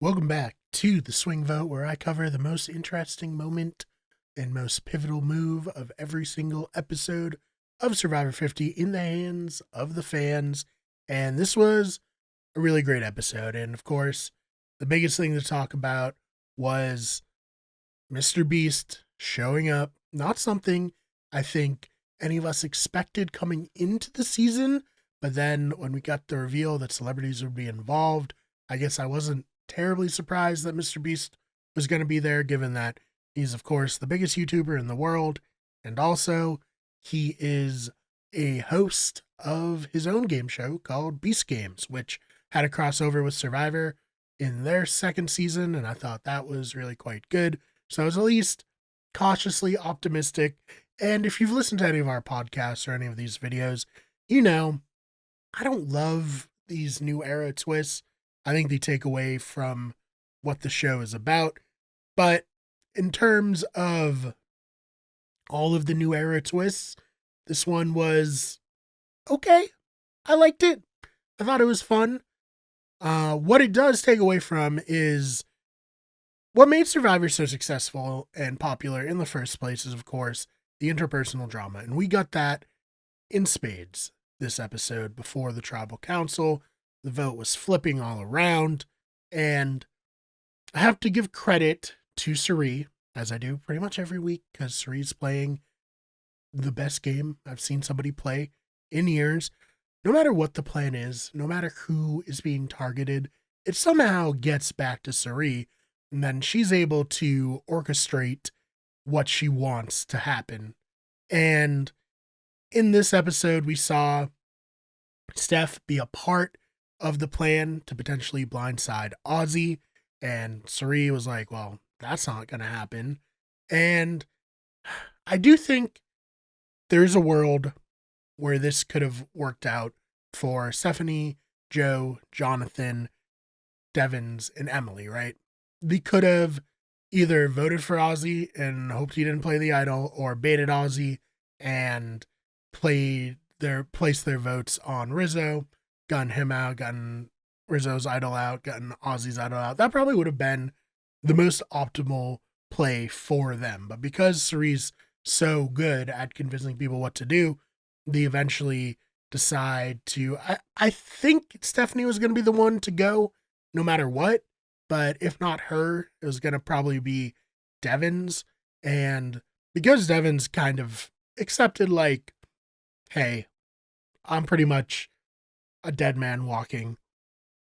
Welcome back to the Swing Vote, where I cover the most interesting moment and most pivotal move of every single episode of Survivor 50 in the hands of the fans. And this was a really great episode. And of course, the biggest thing to talk about was MrBeast showing up. Not something I think any of us expected coming into the season, but then when we got the reveal that celebrities would be involved, I guess I wasn't terribly surprised that MrBeast was going to be there, given that he's, of course, the biggest YouTuber in the world. And also, he is a host of his own game show called Beast Games, which had a crossover with Survivor in their second season. And I thought that was really quite good. So I was at least cautiously optimistic. And if you've listened to any of our podcasts or any of these videos, you know, I don't love these new era twists. I think they take away from what the show is about. But in terms of all of the new era twists, this one was okay. I liked it. I thought it was fun. What it does take away from is what made Survivor so successful and popular in the first place is, of course, the interpersonal drama. And we got that in spades this episode before the tribal council. The vote was flipping all around. And I have to give credit to Suri, as I do pretty much every week, because Suri's playing the best game I've seen somebody play in years. No matter what the plan is, no matter who is being targeted, it somehow gets back to Suri. And then she's able to orchestrate what she wants to happen. And in this episode, we saw Steph be a part of the plan to potentially blindside Ozzy. And Suri was like, well, that's not going to happen. And I do think there's a world where this could have worked out for Stephanie, Joe, Jonathan, Devins, and Emily, right? They could have either voted for Ozzy and hoped he didn't play the idol, or baited Ozzy and placed their votes on Rizzo, gotten him out, gotten Rizzo's idol out, gotten Ozzy's idol out. That probably would have been the most optimal play for them. But because Suri's so good at convincing people what to do, they eventually decide to. I think Stephanie was going to be the one to go no matter what. But if not her, it was going to probably be Devins. And because Devins kind of accepted, like, hey, I'm pretty much a dead man walking.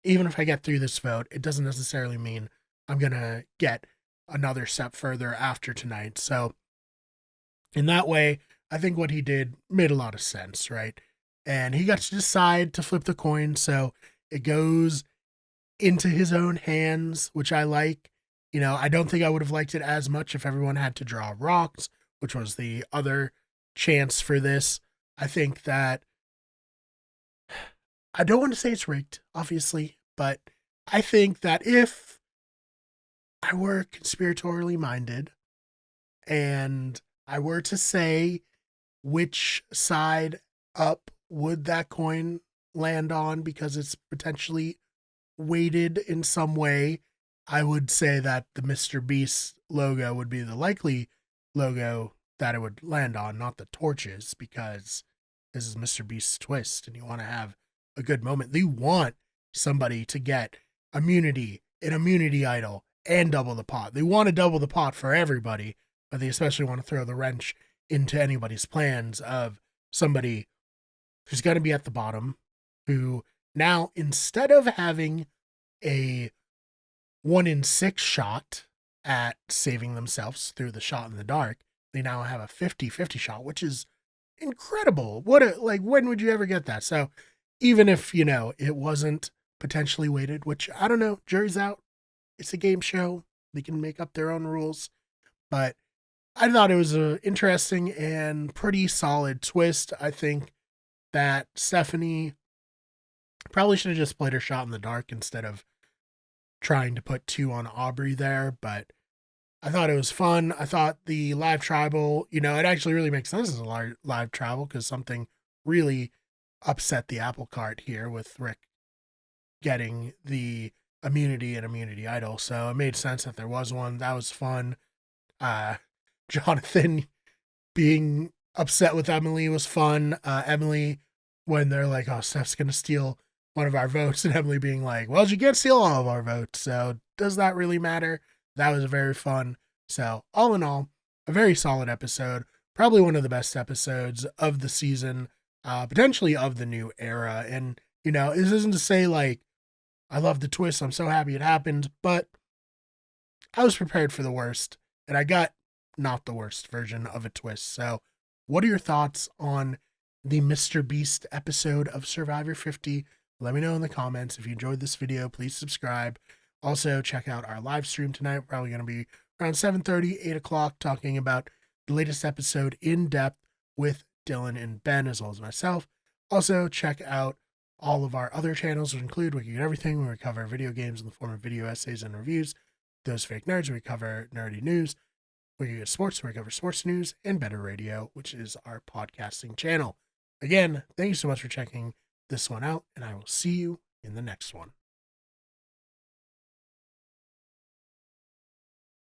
Even if I get through this vote, it doesn't necessarily mean I'm going to get another step further after tonight. So in that way, I think what he did made a lot of sense, right? And he got to decide to flip the coin. So it goes into his own hands, which I like. You know, I don't think I would have liked it as much if everyone had to draw rocks, which was the other chance for this. I think that I don't want to say it's rigged, obviously, but I think that if I were conspiratorially minded and I were to say which side up would that coin land on because it's potentially weighted in some way, I would say that the MrBeast logo would be the likely logo that it would land on, not the torches, because this is MrBeast Twist and you want to have a good moment. They want somebody to get immunity, an immunity idol, and double the pot. They want to double the pot for everybody, but they especially want to throw the wrench into anybody's plans of somebody who's going to be at the bottom, who now, instead of having a 1 in 6 shot at saving themselves through the shot in the dark, they now have a 50-50 shot, which is incredible. When would you ever get that? So even if, it wasn't potentially weighted, which I don't know, jury's out. It's a game show. They can make up their own rules. But I thought it was an interesting and pretty solid twist. I think that Stephanie probably should have just played her shot in the dark instead of trying to put 2 on Aubrey there. But I thought it was fun. I thought the live tribal, it actually really makes sense as a live tribal because something really upset the apple cart here with Rick getting the Immunity and Immunity Idol, so it made sense that there was one. That was fun. Jonathan being upset with Emily was fun. Emily, when they're like, oh, Steph's gonna steal one of our votes, and Emily being like, well, she can't steal all of our votes, so does that really matter? That was very fun. So all in all, a very solid episode. Probably one of the best episodes of the season, potentially of the new era. And, you know, this isn't to say like, I love the twist, I'm so happy it happened, but I was prepared for the worst, and I got not the worst version of a twist. So, what are your thoughts on the MrBeast episode of Survivor 50? Let me know in the comments. If you enjoyed this video, please subscribe. Also, check out our live stream tonight. We're probably going to be around 7:30, 8 o'clock, talking about the latest episode in depth with Dylan and Ben, as well as myself. Also, check out all of our other channels, which include We Can Get Everything, where we cover video games in the form of video essays and reviews. Those Fake Nerds, where we cover nerdy news. We Can Get Sports, where we cover sports news. And Better Radio, which is our podcasting channel. Again, thank you so much for checking this one out, and I will see you in the next one.